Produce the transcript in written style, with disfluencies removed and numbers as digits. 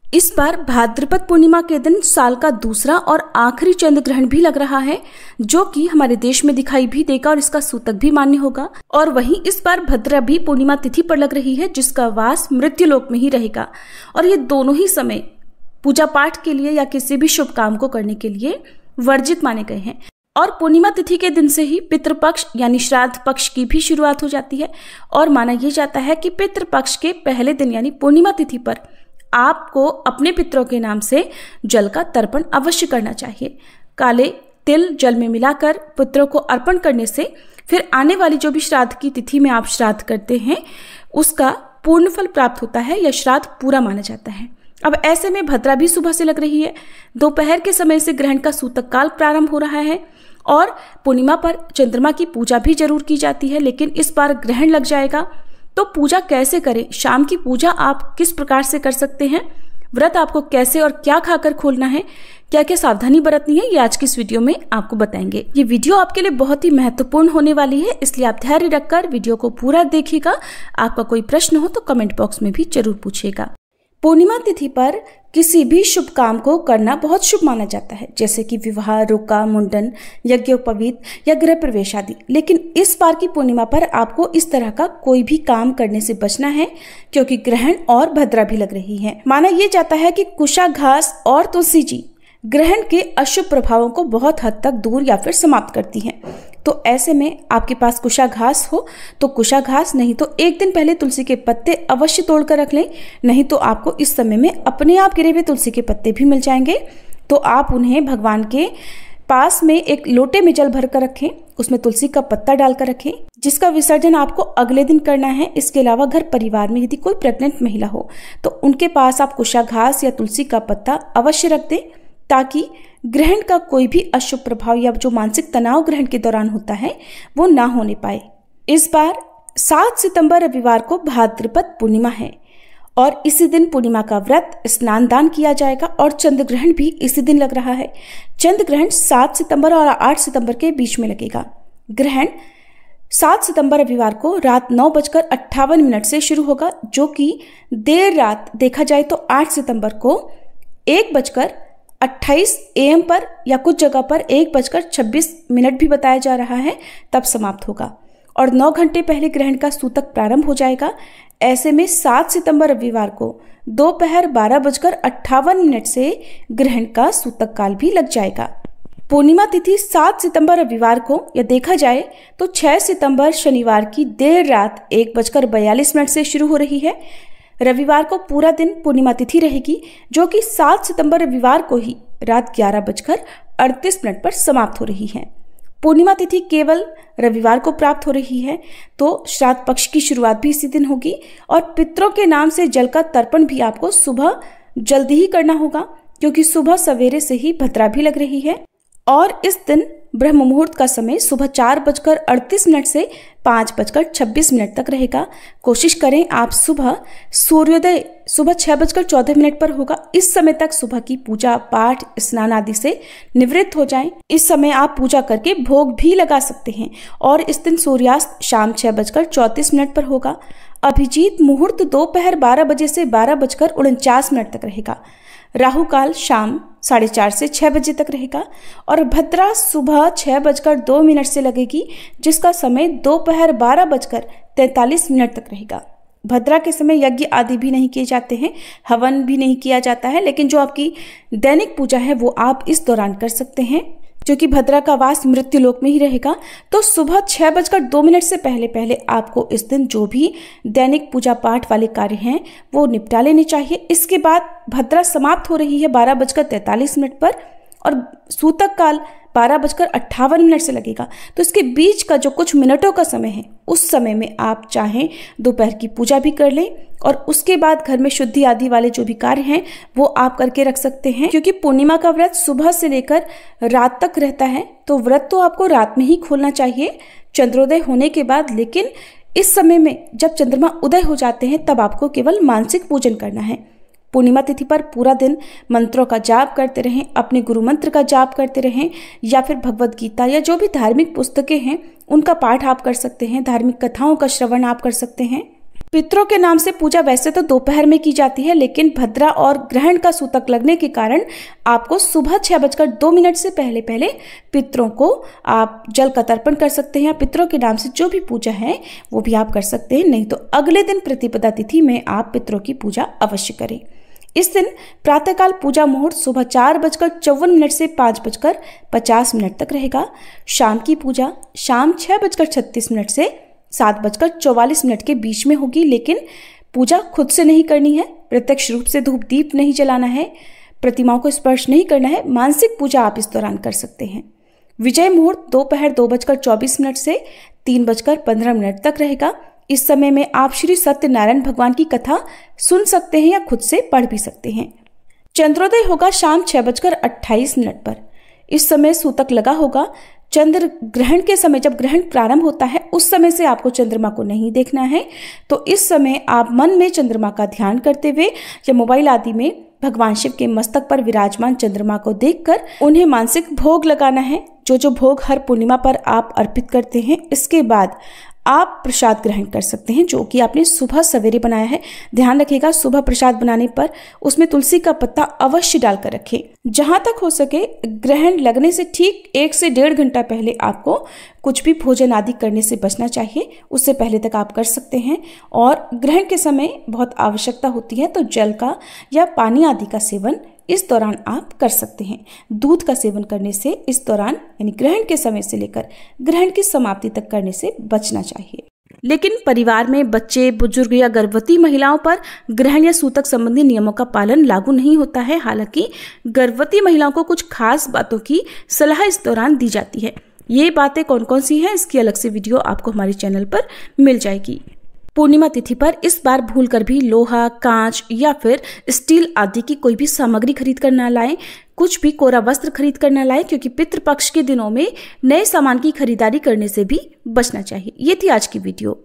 इस बार भाद्रपद पूर्णिमा के दिन साल का दूसरा और आखिरी चंद्र ग्रहण भी लग रहा है, जो कि हमारे देश में दिखाई भी देगा और इसका सूतक भी मान्य होगा। और वहीं इस बार भद्रा भी पूर्णिमा तिथि पर लग रही है, जिसका वास मृत्युलोक में ही रहेगा। और ये दोनों ही समय पूजा पाठ के लिए या किसी भी शुभ काम को करने के लिए वर्जित माने गए हैं। और पूर्णिमा तिथि के दिन से ही पितृपक्ष यानी श्राद्ध पक्ष की भी शुरुआत हो जाती है। और माना यह जाता है कि पितृपक्ष के पहले दिन यानी पूर्णिमा तिथि पर आपको अपने पितरों के नाम से जल का तर्पण अवश्य करना चाहिए। काले तिल जल में मिलाकर पितरों को अर्पण करने से फिर आने वाली जो भी श्राद्ध की तिथि में आप श्राद्ध करते हैं उसका पूर्ण फल प्राप्त होता है या श्राद्ध पूरा माना जाता है। अब ऐसे में भद्रा भी सुबह से लग रही है। दोपहर के समय से ग्रहण का सूतक काल प्रारंभ हो रहा है और पूर्णिमा पर चंद्रमा की पूजा भी जरूर की जाती है, लेकिन इस बार ग्रहण लग जाएगा। तो पूजा कैसे करें, शाम की पूजा आप किस प्रकार से कर सकते हैं, व्रत आपको कैसे और क्या खाकर खोलना है, क्या क्या सावधानी बरतनी है, ये आज की इस वीडियो में आपको बताएंगे। ये वीडियो आपके लिए बहुत ही महत्वपूर्ण होने वाली है, इसलिए आप धैर्य रखकर वीडियो को पूरा देखिएगा। आपका कोई प्रश्न हो तो कमेंट बॉक्स में भी जरूर पूछिएगा। पूर्णिमा तिथि पर किसी भी शुभ काम को करना बहुत शुभ माना जाता है, जैसे कि विवाह, रोका, मुंडन, यज्ञोपवीत या गृह प्रवेश आदि। लेकिन इस बार की पूर्णिमा पर आपको इस तरह का कोई भी काम करने से बचना है, क्योंकि ग्रहण और भद्रा भी लग रही है। माना यह जाता है कि कुशाघास और तुलसी जी ग्रहण के अशुभ प्रभावों को बहुत हद तक दूर या फिर समाप्त करती हैं। तो ऐसे में आपके पास कुशाघास हो तो कुशाघास, नहीं तो एक दिन पहले तुलसी के पत्ते अवश्य तोड़कर रख लें। नहीं तो आपको इस समय में अपने आप गिरे हुए तुलसी के पत्ते भी मिल जाएंगे, तो आप उन्हें भगवान के पास में एक लोटे में जल भर कर रखें, उसमें तुलसी का पत्ता डालकर रखें, जिसका विसर्जन आपको अगले दिन करना है। इसके अलावा घर परिवार में यदि कोई प्रेग्नेंट महिला हो तो उनके पास आप कुशाघास या तुलसी का पत्ता अवश्य रख दें, ताकि ग्रहण का कोई भी अशुभ प्रभाव या जो मानसिक तनाव ग्रहण के दौरान होता है वो ना होने पाए। इस बार 7 सितंबर रविवार को भाद्रपद पूर्णिमा है और इसी दिन पूर्णिमा का व्रत स्नान दान किया जाएगा और चंद्र ग्रहण भी इसी दिन लग रहा है। चंद्र ग्रहण 7 सितंबर और 8 सितंबर के बीच में लगेगा। ग्रहण 7 सितंबर रविवार को रात 9:58 से शुरू होगा, जो कि देर रात देखा जाए तो 8 सितंबर को 1:28 AM पर या कुछ जगह पर 1:26 भी बताया जा रहा है, तब समाप्त होगा। और 9 घंटे पहले ग्रहण का सूतक प्रारंभ हो जाएगा। ऐसे में 7 सितंबर रविवार को दोपहर 12:58 से ग्रहण का सूतक काल भी लग जाएगा। पूर्णिमा तिथि 7 सितंबर रविवार को या देखा जाए तो 6 सितंबर शनिवार की देर रात 1:42 से शुरू हो रही है। रविवार को पूरा दिन पूर्णिमा तिथि रहेगी, जो कि 7 सितंबर रविवार को ही रात 11:38 पर समाप्त हो रही है। पूर्णिमा तिथि केवल रविवार को प्राप्त हो रही है, तो श्राद्ध पक्ष की शुरुआत भी इसी दिन होगी और पितरों के नाम से जल का तर्पण भी आपको सुबह जल्दी ही करना होगा, क्योंकि सुबह सवेरे से ही भद्रा भी लग रही है। और इस दिन ब्रह्म मुहूर्त का समय सुबह 4:38 से 5:26 तक रहेगा। कोशिश करें आप सूर्योदय सुबह 6:14 पर होगा, इस समय तक सुबह की पूजा पाठ स्नान आदि से निवृत्त हो जाएं। इस समय आप पूजा करके भोग भी लगा सकते हैं। और इस दिन सूर्यास्त शाम 6:34 पर होगा। अभिजीत मुहूर्त दोपहर 12 बजे से 12:49 तक रहेगा। राहु काल शाम 4:30 से 6 बजे तक रहेगा और भद्रा सुबह 6:02 से लगेगी, जिसका समय दोपहर 12:43 तक रहेगा। भद्रा के समय यज्ञ आदि भी नहीं किए जाते हैं, हवन भी नहीं किया जाता है, लेकिन जो आपकी दैनिक पूजा है वो आप इस दौरान कर सकते हैं, क्योंकि भद्रा का वास मृत्युलोक में ही रहेगा। तो सुबह 6:02 से पहले पहले आपको इस दिन जो भी दैनिक पूजा पाठ वाले कार्य हैं वो निपटा लेने चाहिए। इसके बाद भद्रा समाप्त हो रही है 12:43 पर और सूतक काल 12:58 से लगेगा। तो इसके बीच का जो कुछ मिनटों का समय है, उस समय में आप चाहें दोपहर की पूजा भी कर लें और उसके बाद घर में शुद्धि आदि वाले जो भी कार्य हैं वो आप करके रख सकते हैं, क्योंकि पूर्णिमा का व्रत सुबह से लेकर रात तक रहता है। तो व्रत तो आपको रात में ही खोलना चाहिए चंद्रोदय होने के बाद, लेकिन इस समय में जब चंद्रमा उदय हो जाते हैं तब आपको केवल मानसिक पूजन करना है। पूर्णिमा तिथि पर पूरा दिन मंत्रों का जाप करते रहें, अपने गुरु मंत्र का जाप करते रहें, या फिर भगवद गीता या जो भी धार्मिक पुस्तकें हैं उनका पाठ आप कर सकते हैं, धार्मिक कथाओं का श्रवण आप कर सकते हैं। पितरों के नाम से पूजा वैसे तो दोपहर में की जाती है, लेकिन भद्रा और ग्रहण का सूतक लगने के कारण आपको सुबह 6:02 से पहले पहले पितरों को आप जल का तर्पण कर सकते हैं, या पितरों के नाम से जो भी पूजा है वो भी आप कर सकते हैं। नहीं तो अगले दिन प्रतिपदा तिथि में आप पितरों की पूजा अवश्य करें। इस दिन प्रातःकाल पूजा मुहूर्त सुबह 4:54 से 5:50 तक रहेगा। शाम की पूजा शाम 6:36 से 7:44 के बीच में होगी, लेकिन पूजा खुद से नहीं करनी है, प्रत्यक्ष रूप से धूप दीप नहीं जलाना है, प्रतिमाओं को स्पर्श नहीं करना है। मानसिक पूजा आप इस दौरान कर सकते हैं। विजय मुहूर्त दोपहर 2:24 से 3:15 तक रहेगा। इस समय में आप श्री सत्यनारायण भगवान की कथा सुन सकते हैं या खुद से पढ़ भी सकते हैं। चंद्रोदय होगा शाम 6:28 पर। इस समय सूतक लगा होगा। चंद्र ग्रहण के समय, जब ग्रहण प्रारंभ होता है उस समय से आपको चंद्रमा को नहीं देखना है। तो इस समय आप मन में चंद्रमा का ध्यान करते हुए या मोबाइल आदि में भगवान शिव के मस्तक पर विराजमान चंद्रमा को देखकर उन्हें मानसिक भोग लगाना है। जो भोग हर पूर्णिमा पर आप अर्पित करते हैं, इसके बाद आप प्रसाद ग्रहण कर सकते हैं, जो कि आपने सुबह सवेरे बनाया है। ध्यान रखिएगा, सुबह प्रसाद बनाने पर उसमें तुलसी का पत्ता अवश्य डालकर रखें। जहां तक हो सके ग्रहण लगने से ठीक 1 से 1.5 घंटा पहले आपको कुछ भी भोजन आदि करने से बचना चाहिए। उससे पहले तक आप कर सकते हैं। और ग्रहण के समय बहुत आवश्यकता होती है तो जल का या पानी आदि का सेवन इस दौरान आप कर सकते हैं। दूध का सेवन करने से इस दौरान यानी ग्रहण के समय से लेकर ग्रहण की समाप्ति तक करने से बचना चाहिए। लेकिन परिवार में बच्चे, बुजुर्ग या गर्भवती महिलाओं पर ग्रहण या सूतक संबंधी नियमों का पालन लागू नहीं होता है। हालांकि गर्भवती महिलाओं को कुछ खास बातों की सलाह इस दौरान दी जाती है। ये बातें कौन कौन सी हैं, इसकी अलग से वीडियो आपको हमारे चैनल पर मिल जाएगी। पूर्णिमा तिथि पर इस बार भूलकर भी लोहा, कांच या फिर स्टील आदि की कोई भी सामग्री खरीद कर ना लाएं। कुछ भी कोरा वस्त्र खरीद कर ना लाएं, क्योंकि पितृपक्ष के दिनों में नए सामान की खरीदारी करने से भी बचना चाहिए। ये थी आज की वीडियो।